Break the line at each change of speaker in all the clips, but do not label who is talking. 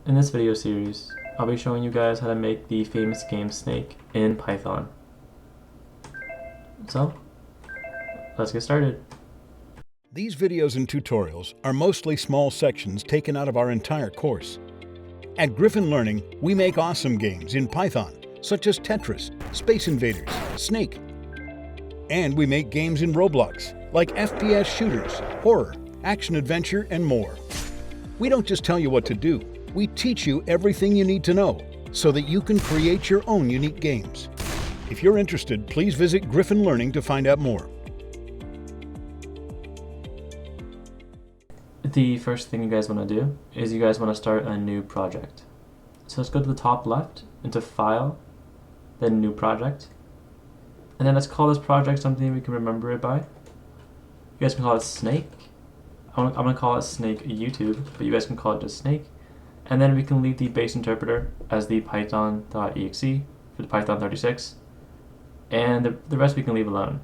In this video series, I'll be showing you guys how to make the famous game Snake in Python. So, let's get started.
These videos and tutorials are mostly small sections taken out of our entire course. At Griffin Learning, we make awesome games in Python, such as Tetris, Space Invaders, Snake. And we make games in Roblox, like FPS shooters, horror, action-adventure, and more. We don't just tell you what to do, we teach you everything you need to know, so that you can create your own unique games. If you're interested, please visit Griffin Learning to find out more.
The first thing you guys want to do is you guys want to start a new project. So let's go to the top left, into File, then New Project. And then let's call this project something we can remember it by. You guys can call it Snake. I'm going to call it Snake YouTube, but you guys can call it just Snake. And then we can leave the base interpreter as the python.exe for the Python 36. And the rest we can leave alone.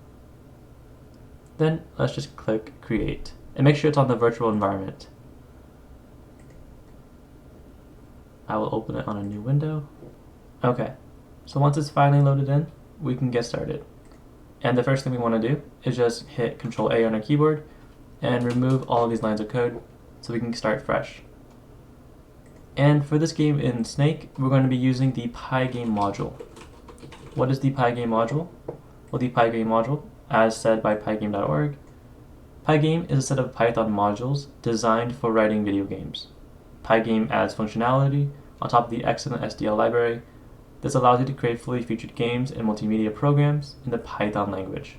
Then let's just click Create. And make sure it's on the virtual environment. I will open it on a new window. Okay, so once it's finally loaded in, we can get started. And the first thing we want to do is just hit Control A on our keyboard and remove all of these lines of code so we can start fresh. And for this game in Snake, we're going to be using the Pygame module. What is the Pygame module? Well, the Pygame module, as said by pygame.org, Pygame is a set of Python modules designed for writing video games. Pygame adds functionality on top of the excellent SDL library. This allows you to create fully featured games and multimedia programs in the Python language.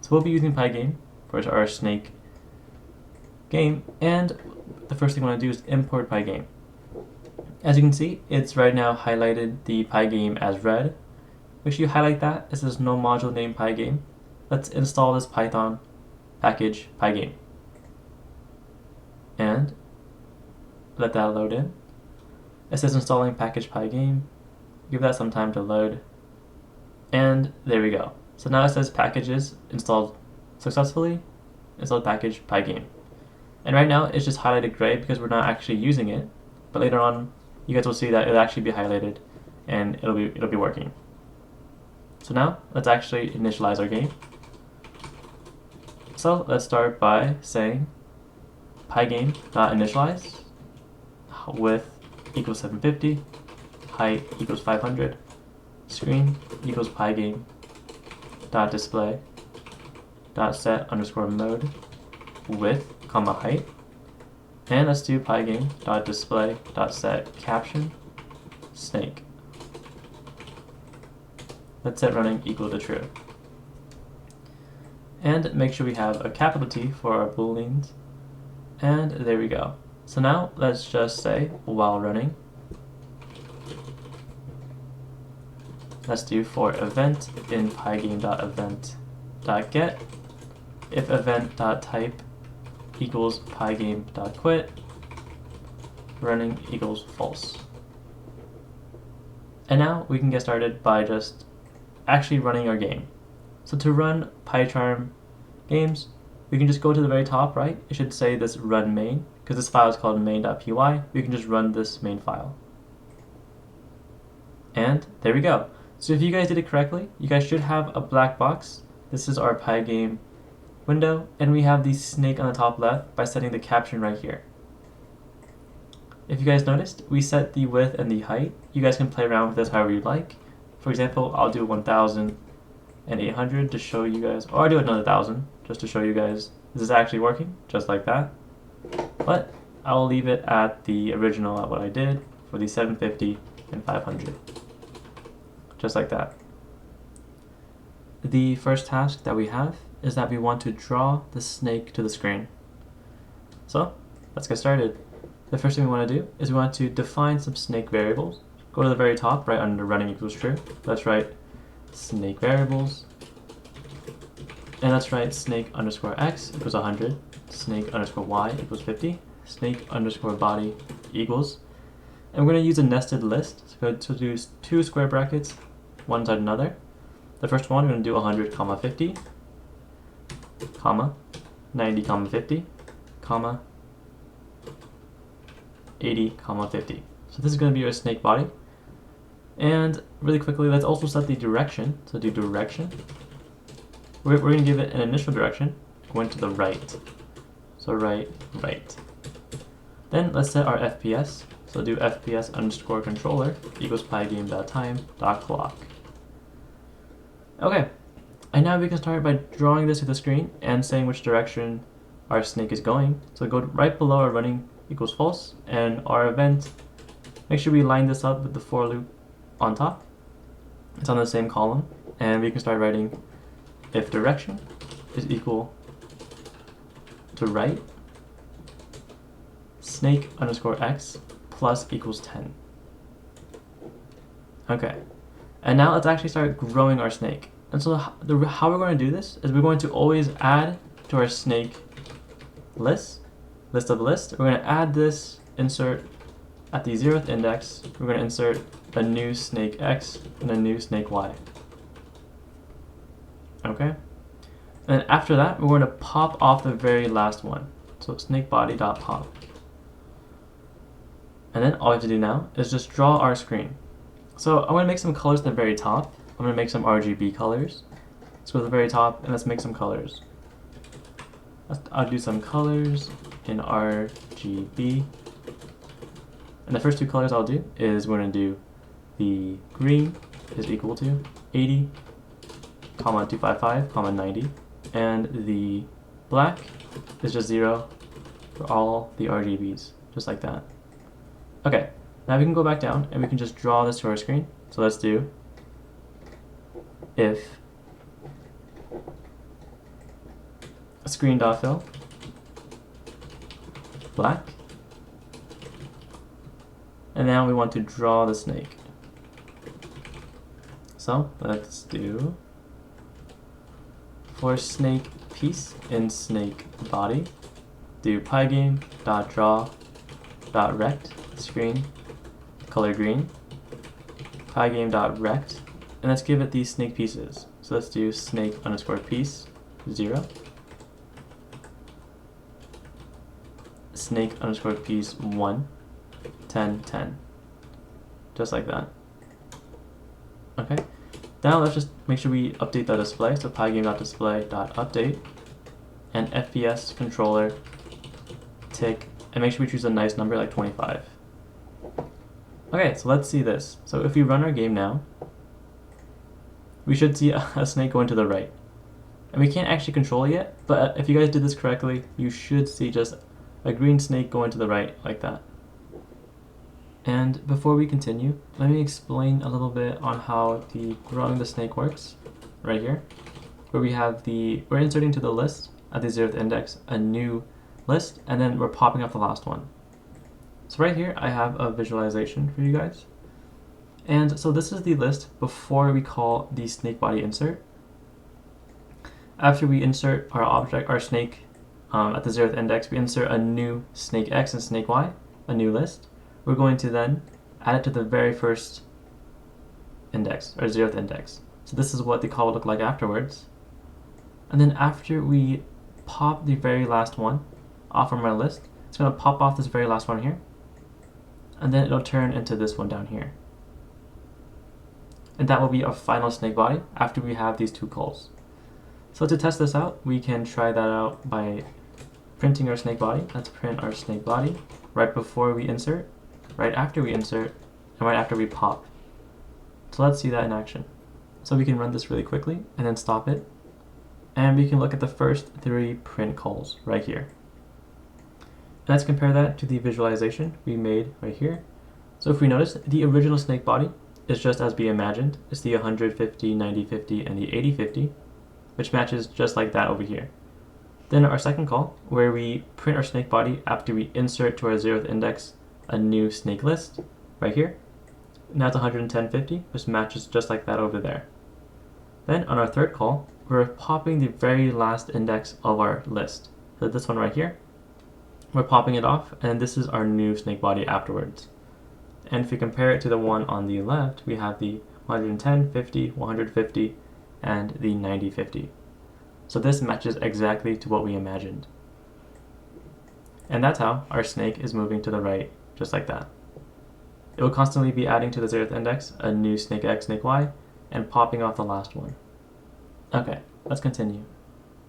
So we'll be using Pygame for our Snake game, and the first thing we want to do is import Pygame. As you can see, it's right now highlighted the Pygame as red. Make sure you highlight that. It says no module named Pygame. Let's install this Python package Pygame and let that load in. It says installing package Pygame. Give that some time to load, and there we go. So now it says packages installed successfully, installed package Pygame. And right now it's just highlighted gray because we're not actually using it, but later on you guys will see that it'll actually be highlighted and it'll be working. So now let's actually initialize our game. So let's start by saying pygame.initialize width equals 750, height equals 500, screen equals pygame.display .set underscore mode width comma height, and let's do pygame.display .set caption snake. Let's set running equal to true. And make sure we have a capital T for our booleans. And there we go. So now let's just say while running. Let's do for event in pygame.event.get if event.type equals pygame.quit, running equals false. And now we can get started by just actually running our game. So to run PyCharm games, we can just go to the very top right. It should say this run main, because this file is called main.py. We can just run this main file. And there we go. So if you guys did it correctly, you guys should have a black box. This is our Pygame window, and we have the snake on the top left by setting the caption right here. If you guys noticed, we set the width and the height. You guys can play around with this however you like. For example, I'll do 1,800 to show you guys, or I'll do another 1,000 just to show you guys this is actually working, just like that. But I will leave it at the original at what I did for the 750 and 500. Just like that. The first task that we have is that we want to draw the snake to the screen. So let's get started. The first thing we want to do is we want to define some snake variables. Go to the very top, right under running equals true. Let's write snake variables. And let's write snake underscore x equals 100, snake underscore y equals 50, snake underscore body equals. And we're going to use a nested list. So we're going to do two square brackets, one inside another. The first one, we're going to do 100, comma 50, comma 90, comma 50, comma 80, 50. So this is going to be our snake body. And really quickly, let's also set the direction. So do direction. We're going to give it an initial direction, going to the right. So right, right. Then let's set our FPS. So do FPS underscore controller equals pygame.time.clock. Okay, and now we can start by drawing this to the screen and saying which direction our snake is going. So go right below our running equals false, and our event, make sure we line this up with the for loop on top. It's on the same column, and we can start writing if direction is equal to right, snake underscore x plus equals 10. Okay, and now let's actually start growing our snake. And so how we're going to do this is we're going to always add to our snake list of list. We're going to add this insert at the 0th index. We're going to insert a new snake x and a new snake y. Okay, and after that we're going to pop off the very last one. So snake body.pop. And then all we have to do now is just draw our screen. So I'm going to make some colors at the very top. I'm going to make some RGB colors. Let's go to the very top and let's make some colors. I'll do some colors in RGB. And the first two colors I'll do is we're going to do the green is equal to 80, 255, 90. And the black is just 0 for all the RGBs, just like that. Okay, now we can go back down and we can just draw this to our screen. So let's do if screen.fill black, and now we want to draw the snake. So let's do for snake piece in snake body, do pygame.draw.rect screen color green, pygame.rect, and let's give it these snake pieces. So let's do snake underscore piece 0, snake underscore piece 1, 10, 10, just like that. Okay, now let's just make sure we update the display. So pygame.display.update and FPS controller tick, and make sure we choose a nice number like 25. Okay, so let's see this. So if we run our game now, we should see a snake going to the right. And we can't actually control it yet, but if you guys did this correctly, you should see just a green snake going to the right like that. And before we continue, let me explain a little bit on how the growing the snake works right here, where we're inserting to the list at the 0th index a new list, and then we're popping up the last one. So right here I have a visualization for you guys. And so this is the list before we call the snake body insert. After we insert our object, our snake, at the 0th index, we insert a new snake x and snake y, a new list. We're going to then add it to the very first index, or 0th index. So this is what the call will look like afterwards. And then after we pop the very last one off from our list, it's going to pop off this very last one here, and then it'll turn into this one down here. And that will be our final snake body after we have these two calls. So to test this out, we can try that out by printing our snake body. Let's print our snake body right before we insert, right after we insert, and right after we pop. So let's see that in action. So we can run this really quickly and then stop it. And we can look at the first 3 print calls right here. And let's compare that to the visualization we made right here. So if we notice, the original snake body is just as we imagined. It's the 150, 90, 50, and the 80, 50, which matches just like that over here. Then our second call, where we print our snake body after we insert to our 0th index a new snake list, right here. Now it's 110, 50, which matches just like that over there. Then on our third call, we're popping the very last index of our list. So this one right here, we're popping it off, and this is our new snake body afterwards. And if we compare it to the one on the left, we have the 110, 50, 150, and the 90, 50. So this matches exactly to what we imagined. And that's how our snake is moving to the right just like that. It will constantly be adding to the 0th index a new snake x, snake y, and popping off the last one. Okay, let's continue.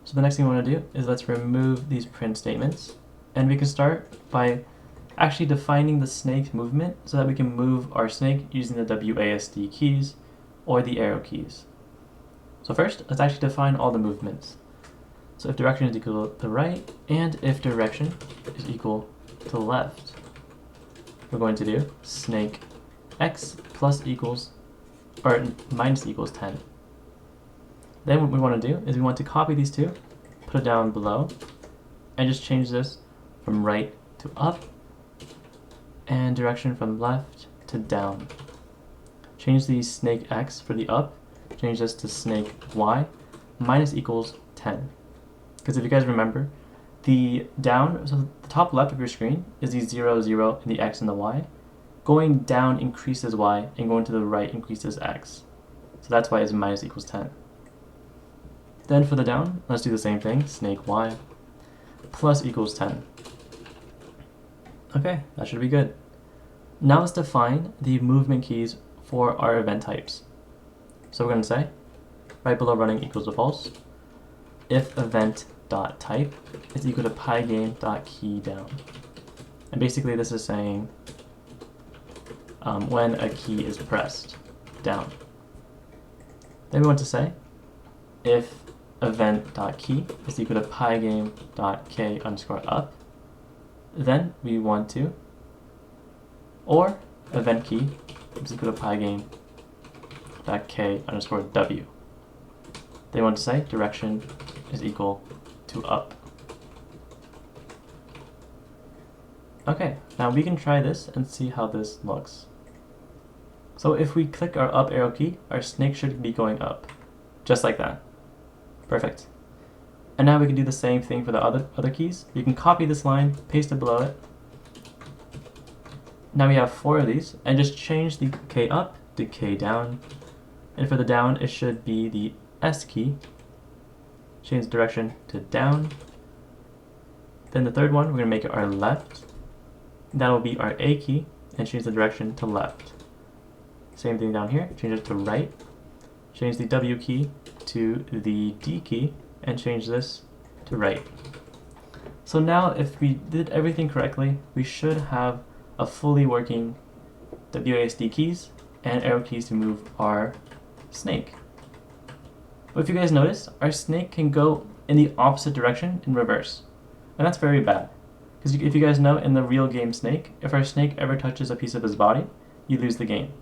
So the next thing we want to do is let's remove these print statements, and we can start by actually defining the snake movement so that we can move our snake using the WASD keys or the arrow keys. So first, let's actually define all the movements. So if direction is equal to right, and if direction is equal to left, we're going to do snake x plus equals, or minus equals 10. Then what we want to do is we want to copy these two, put it down below, and just change this from right to up, and direction from left to down. Change the snake x for the up, change this to snake y, minus equals 10. Because if you guys remember, the down, so the top left of your screen is the 0, 0, and the x and the y. Going down increases y, and going to the right increases x. So that's why it's minus equals 10. Then for the down, let's do the same thing, snake y, plus equals 10. Okay, that should be good. Now let's define the movement keys for our event types. So we're going to say, right below running equals to false, if event.type is equal to pygame.keyDown. And basically this is saying when a key is pressed down. Then we want to say if event.key is equal to pygame.k_up, then we want to, or event key is equal to pygame.k_w. They want to say direction is equal to up. Okay, now we can try this and see how this looks. So if we click our up arrow key, our snake should be going up, just like that. Perfect. And now we can do the same thing for the other keys. You can copy this line, paste it below it. Now we have 4 of these, and just change the K up to K down. And for the down, it should be the S key. Change the direction to down. Then the third one, we're going to make it our left. That will be our A key, and change the direction to left. Same thing down here, change it to right. Change the W key to the D key, and change this to right. So now if we did everything correctly, we should have a fully working WASD keys and arrow keys to move our snake. But if you guys notice, our snake can go in the opposite direction in reverse. And that's very bad. Because if you guys know, in the real game Snake, if our snake ever touches a piece of his body, you lose the game.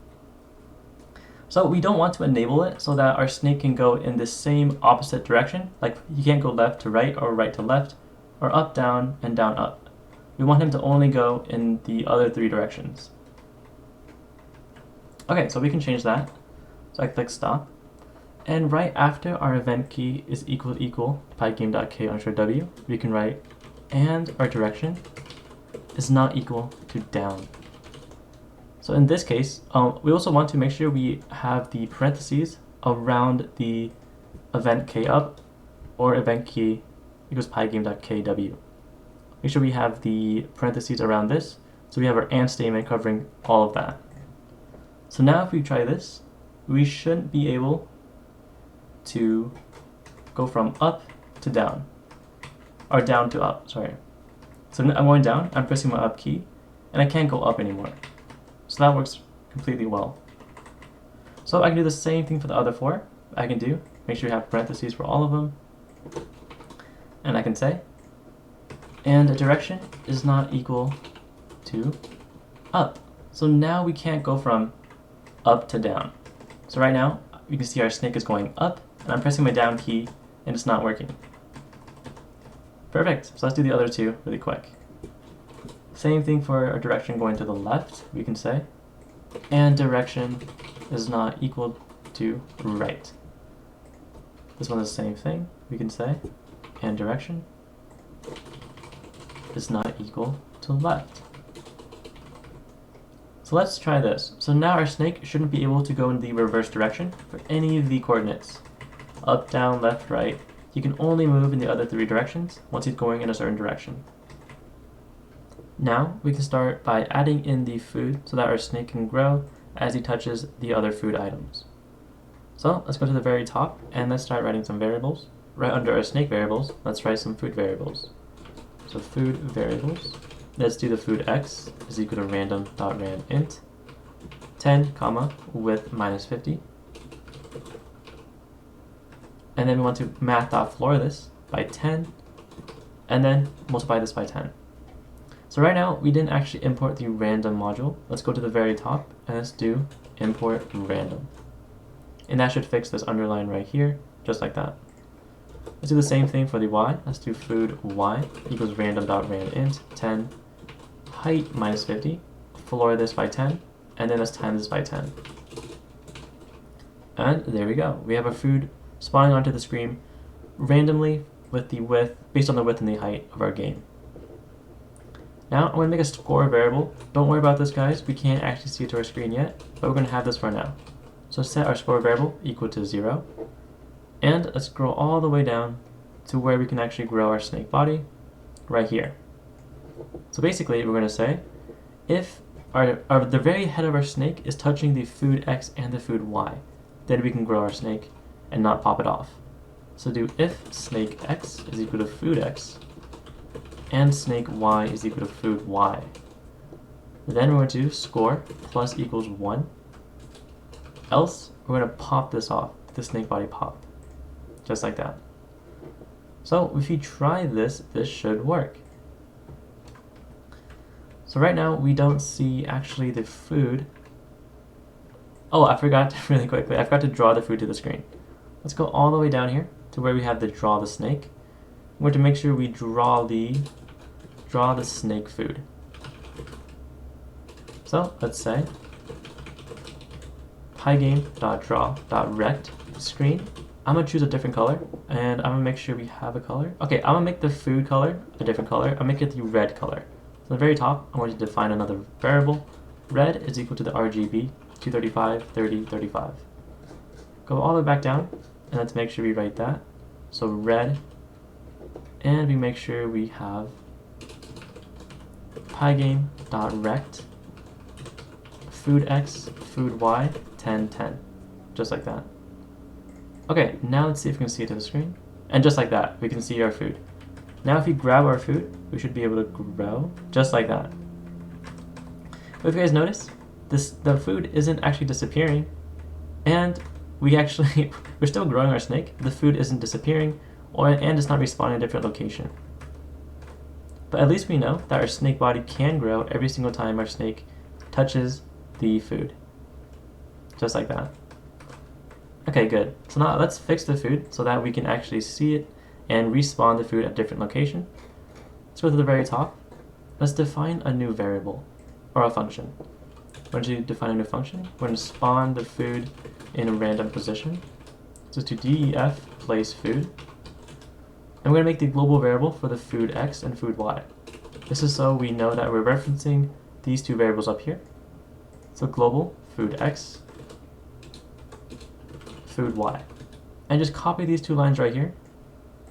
So we don't want to enable it so that our snake can go in the same opposite direction. Like he can't go left to right or right to left, or up, down, and down, up. We want him to only go in the other 3 directions. Okay, so we can change that. So I click stop. And right after our event key is equal to pygame.k_w, we can write and our direction is not equal to down. So in this case, we also want to make sure we have the parentheses around the event k up or event key equals pygame.kw. Make sure we have the parentheses around this, so we have our and statement covering all of that. So now if we try this, we shouldn't be able to go from up to down, or down to up, sorry. So I'm going down, I'm pressing my up key, and I can't go up anymore. So that works completely well. So I can do the same thing for the other 4. I can do, make sure you have parentheses for all of them, and I can say, and the direction is not equal to up. So now we can't go from up to down. So right now, you can see our snake is going up, and I'm pressing my down key, and it's not working. Perfect, so let's do the other 2 really quick. Same thing for our direction going to the left, we can say, and direction is not equal to right. This one is the same thing, we can say, and direction is not equal to left. So let's try this. So now our snake shouldn't be able to go in the reverse direction for any of the coordinates. Up, down, left, right. He can only move in the other 3 directions once he's going in a certain direction. Now we can start by adding in the food so that our snake can grow as he touches the other food items. So let's go to the very top and let's start writing some variables. Right under our snake variables, let's write some food variables. So food variables, let's do the food x is equal to random.randint 10, comma, width minus 50. And then we want to math.floor this by 10, and then multiply this by 10. So right now, we didn't actually import the random module. Let's go to the very top, and let's do import random. And that should fix this underline right here, just like that. Let's do the same thing for the y. Let's do food y equals random.randint 10, height minus 50, floor this by 10, and then let's times this by 10. And there we go. We have our food spawning onto the screen randomly with the width, based on the width and the height of our game. Now I'm going to make a score variable. Don't worry about this, guys. We can't actually see it to our screen yet, but we're going to have this for now. So set our score variable equal to 0. And let's scroll all the way down to where we can actually grow our snake body, right here. So basically we're going to say if the very head of our snake is touching the food x and the food y, then we can grow our snake and not pop it off. So do if snake x is equal to food x and snake y is equal to food y. Then we're going to do score plus equals 1. Else we're going to pop this off, the snake body pop. Just like that. So if you try this, this should work. So right now we don't see actually the food. Oh, I forgot really quickly. I forgot to draw the food to the screen. Let's go all the way down here to where we have the draw the snake. We're going to make sure we draw the snake food. So let's say pygame.draw.rect screen. I'm going to choose a different color, and I'm going to make sure we have a color. Okay, I'm going to make the food color a different color. I'll make it the red color. So at the very top, I'm going to define another variable. Red is equal to the Rgb 235, 30, 35. Go all the way back down, and let's make sure we write that. So red, and we make sure we have pygame.rect food x, food y, 10, 10. Just like that. Okay, now let's see if we can see it to the screen. And just like that, we can see our food. Now if we grab our food, we should be able to grow just like that. But if you guys notice, the food isn't actually disappearing, and we're still growing our snake. The food isn't disappearing, and it's not respawning a different location. But at least we know that our snake body can grow every single time our snake touches the food. Just like that. Okay, good. So now let's fix the food so that we can actually see it and respawn the food at a different location. Let's go to the very top. Let's define a new variable or a function. We're going to define a new function. We're going to spawn the food in a random position. So to def place food. And we're going to make the global variable for the food x and food y. This is so we know that we're referencing these two variables up here. So global food x, food y. And just copy these two lines right here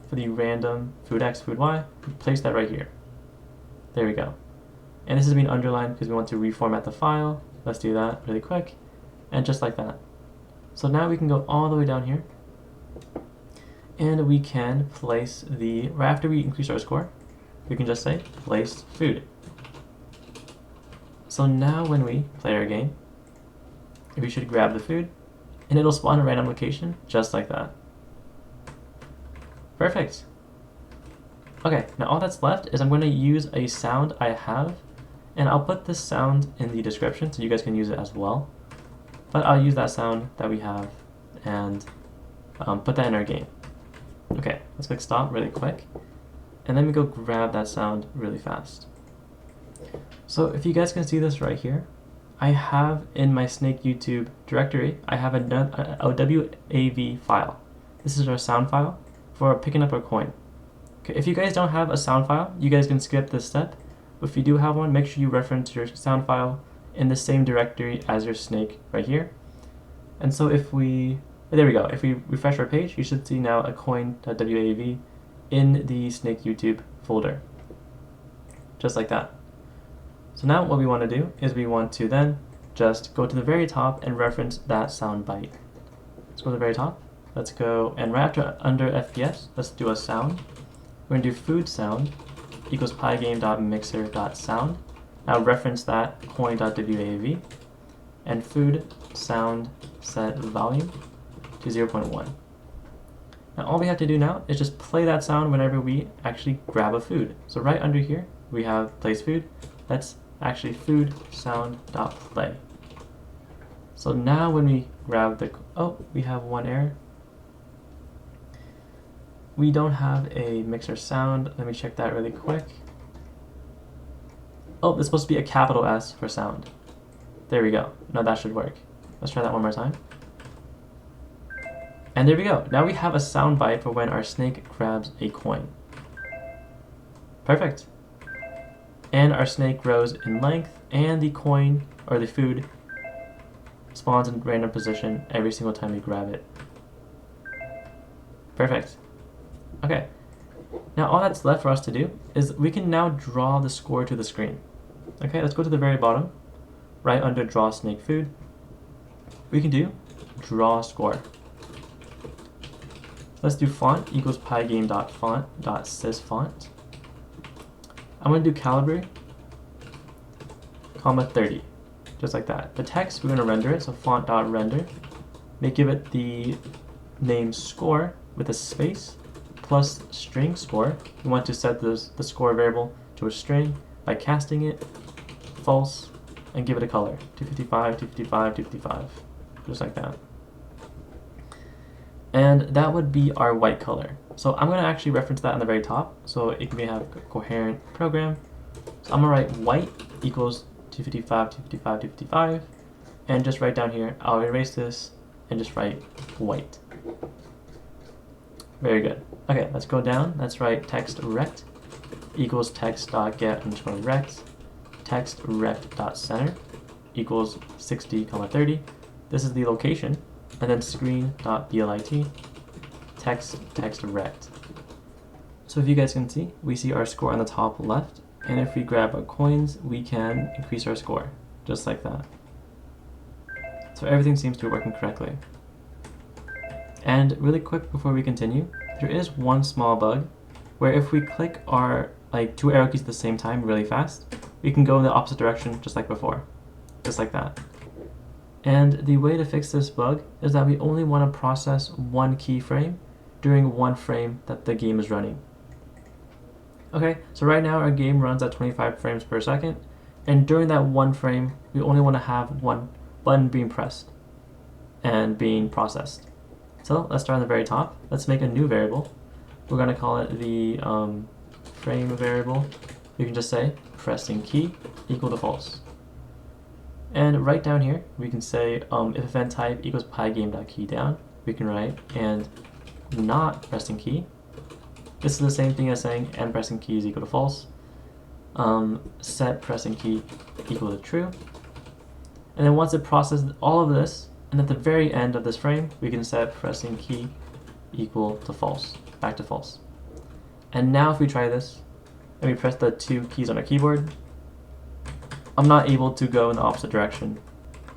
for the random food x, food y, place that right here. There we go. And this is being underlined because we want to reformat the file. Let's do that really quick. And just like that. So now we can go all the way down here. And we can place right after we increase our score, we can just say place food. So now when we play our game, we should grab the food, and it'll spawn a random location just like that. Perfect. Okay, now all that's left is I'm going to use a sound I have, and I'll put this sound in the description so you guys can use it as well. But I'll use that sound that we have and put that in our game. Okay, let's click stop really quick, and then we go grab that sound really fast. So if you guys can see this right here, I have in my Snake YouTube directory, I have a WAV file. This is our sound file for picking up a coin. Okay, if you guys don't have a sound file, you guys can skip this step. But if you do have one, make sure you reference your sound file in the same directory as your snake right here. And so there we go. If we refresh our page, you should see now a coin.wav in the Snake YouTube folder. Just like that. So now what we want to do is we want to then just go to the very top and reference that sound byte. Let's go to the very top. Let's go, and right after under FPS, let's do a sound. We're gonna do food sound equals pygame.mixer.sound. Now reference that coin.wav and food sound set volume to 0.1. Now all we have to do now is just play that sound whenever we actually grab a food. So right under here we have place food. Let's actually food sound.play. So now when we grab the, oh, we have one error. We don't have a mixer sound. Let me check that really quick. Oh, it's supposed to be a capital S for sound. There we go. Now that should work. Let's try that one more time. And there we go. Now we have a sound bite for when our snake grabs a coin. Perfect. And our snake grows in length, and the coin, or the food, spawns in random position every single time we grab it. Perfect. Okay, now all that's left for us to do is we can now draw the score to the screen. Okay, let's go to the very bottom, right under draw snake food. We can do draw score. Let's do font equals pygame.font.sysfont. I'm going to do caliber, comma 30, just like that. The text, we're going to render it, so font.render. May give it the name score with a space, plus string score. We want to set the score variable to a string by casting it false and give it a color 255, 255, 255, just like that. And that would be our white color. So I'm going to actually reference that on the very top so it can have a coherent program. So I'm going to write white equals 255, 255, 255, and just write down here, I'll erase this and just write white. Very good. Okay, let's go down. Let's write text rect equals text.get_rect, text rect.center equals 60, 30. This is the location, and then screen.blit text rect. So if you guys can see, we see our score on the top left, and if we grab our coins, we can increase our score, just like that. So everything seems to be working correctly. And really quick before we continue, there is one small bug where if we click our two arrow keys at the same time really fast, we can go in the opposite direction just like before, just like that. And the way to fix this bug is that we only want to process one keyframe during one frame that the game is running. Okay, so right now our game runs at 25 frames per second, and during that one frame, we only want to have one button being pressed and being processed. So let's start on the very top. Let's make a new variable. We're going to call it the frame variable. You can just say pressing key equal to false. And right down here, we can say if event type equals pygame.keyDown, we can write and not pressing key. This is the same thing as saying and pressing key is equal to false. Set pressing key equal to true. And then once it processes all of this, and at the very end of this frame, we can set pressing key equal to false, back to false. And now if we try this, and we press the two keys on our keyboard, I'm not able to go in the opposite direction.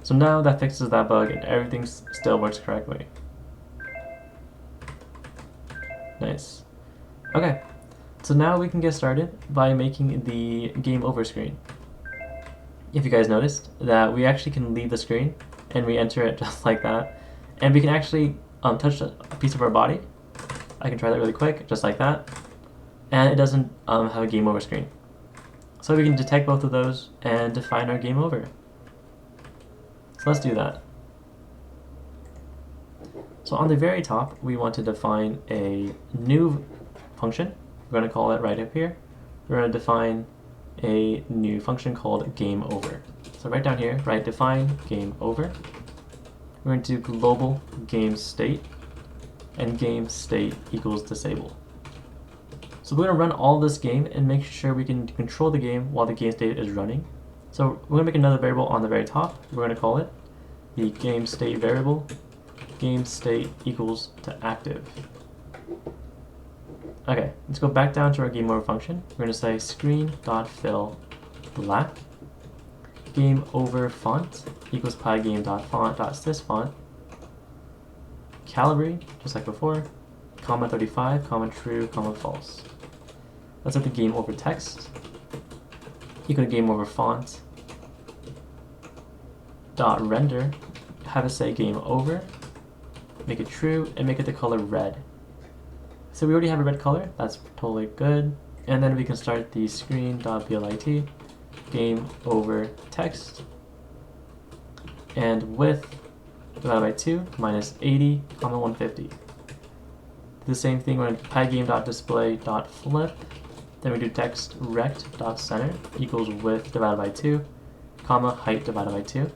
So now that fixes that bug and everything still works correctly. Nice. Okay, so now we can get started by making the game over screen. If you guys noticed that we actually can leave the screen and re-enter it just like that, and we can actually touch a piece of our body. I can try that really quick, just like that, and it doesn't have a game over screen. So we can detect both of those and define our game over. So let's do that. So on the very top, we want to define a new function. We're going to call it right up here. We're going to define a new function called game over. So right down here, write define game over. We're going to do global game state, and game state equals disable. So we're going to run all this game and make sure we can control the game while the game state is running. So we're going to make another variable on the very top. We're going to call it the game state variable. Game state equals to active. Okay, let's go back down to our game over function. We're going to say screen.fill black. game over font equals pygame.font.sysfont. Calibrate, just like before, comma 35, comma true, comma false. Let's set the game over text equal to game over font dot render. Have it say game over, make it true, and make it the color red. So we already have a red color, that's totally good. And then we can start the screen.blit, game over text, and width divided by 2 minus 80, comma 150. The same thing when pygame.display.flip, then we do text rect.center equals width divided by 2, comma height divided by 2.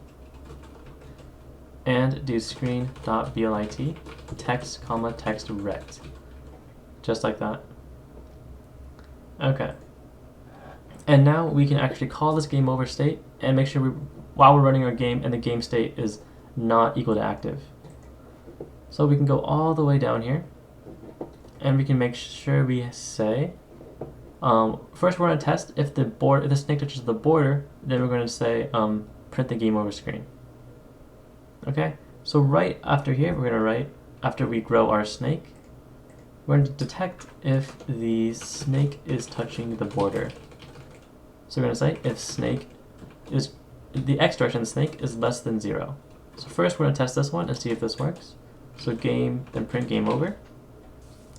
And do screen.blit, text, comma text rect. Just like that. Okay. And now we can actually call this game over state and make sure while we're running our game and the game state is not equal to active. So we can go all the way down here and we can make sure we say, first we're going to test if the snake touches the border, then we're going to say print the game over screen. Okay, so right after here, we're going to write, after we grow our snake, we're going to detect if the snake is touching the border. So we're going to say if snake is, the x direction of the snake is less than 0. So first we're going to test this one and see if this works. So game, then print game over.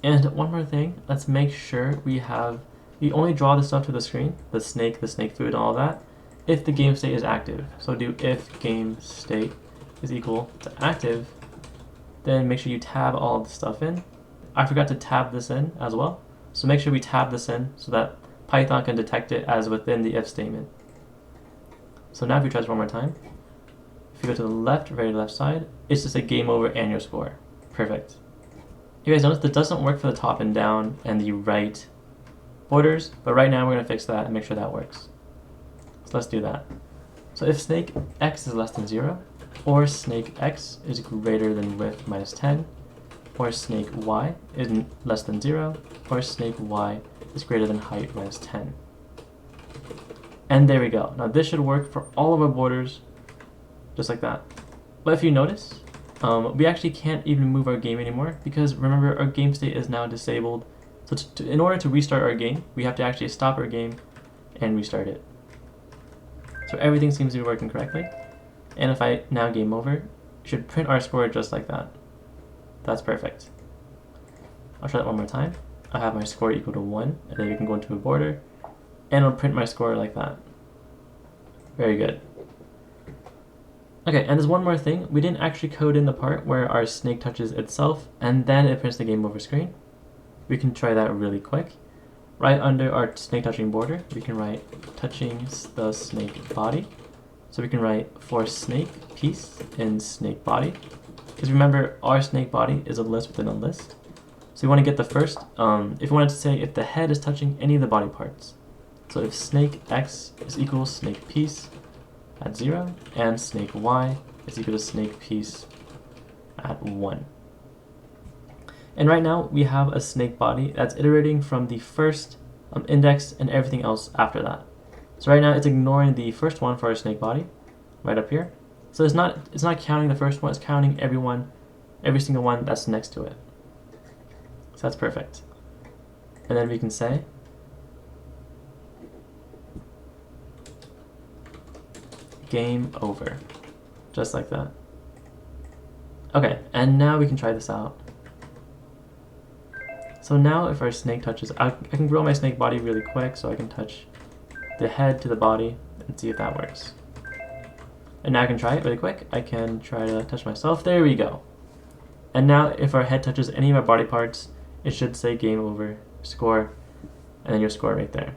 And one more thing, let's make sure we only draw the stuff to the screen, the snake food, and all that, if the game state is active. So do if game state is equal to active, then make sure you tab all the stuff in. I forgot to tab this in as well, so make sure we tab this in so that Python can detect it as within the if statement. So now if we try this one more time, if you go to the left, very left side, it's just a game over and your score. Perfect. You guys notice that doesn't work for the top and down and the right borders, but right now we're going to fix that and make sure that works. So let's do that. So if snake x is less than 0, or snake x is greater than width minus 10, or snake y is less than 0, or snake y is greater than height minus 10. And there we go. Now this should work for all of our borders, just like that. But if you notice, we actually can't even move our game anymore because remember our game state is now disabled. So in order to restart our game, we have to actually stop our game and restart it. So everything seems to be working correctly. And if I now game over, it should print our score just like that. That's perfect. I'll try that one more time. I have my score equal to 1, and then we can go into a border, and it'll print my score like that. Very good. Okay, and there's one more thing. We didn't actually code in the part where our snake touches itself, and then it prints the game over screen. We can try that really quick. Right under our snake touching border, we can write touching the snake body. So we can write for snake piece in snake body. Because remember, our snake body is a list within a list. So we want to get the first, if we wanted to say if the head is touching any of the body parts. So if snake x is equal to snake piece at 0, and snake y is equal to snake piece at 1. And right now we have a snake body that's iterating from the first index and everything else after that. So right now it's ignoring the first one for our snake body, right up here. So it's not counting the first one, it's counting every single one that's next to it. So that's perfect. And then we can say game over, just like that. Okay, and now we can try this out. So now if our snake touches, I can grow my snake body really quick so I can touch the head to the body and see if that works. And now I can try it really quick. I can try to touch myself. There we go. And now if our head touches any of our body parts, it should say game over, score, and then your score right there.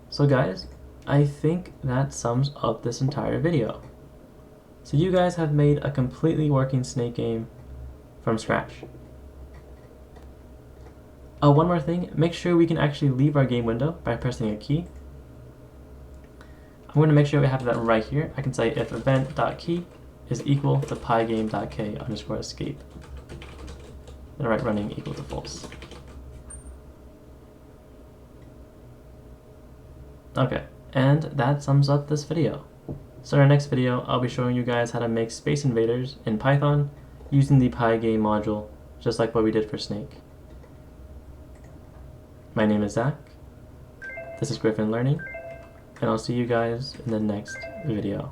So guys, I think that sums up this entire video. So you guys have made a completely working snake game from scratch. One more thing, make sure we can actually leave our game window by pressing a key. I'm going to make sure we have that right here. I can say if event.key is equal to pygame.k underscore escape. Then I write running equal to false. Okay, And that sums up this video. So in our next video, I'll be showing you guys how to make Space Invaders in Python using the Pygame module, just like what we did for Snake. My name is Zach, this is Griffin Learning, and I'll see you guys in the next video.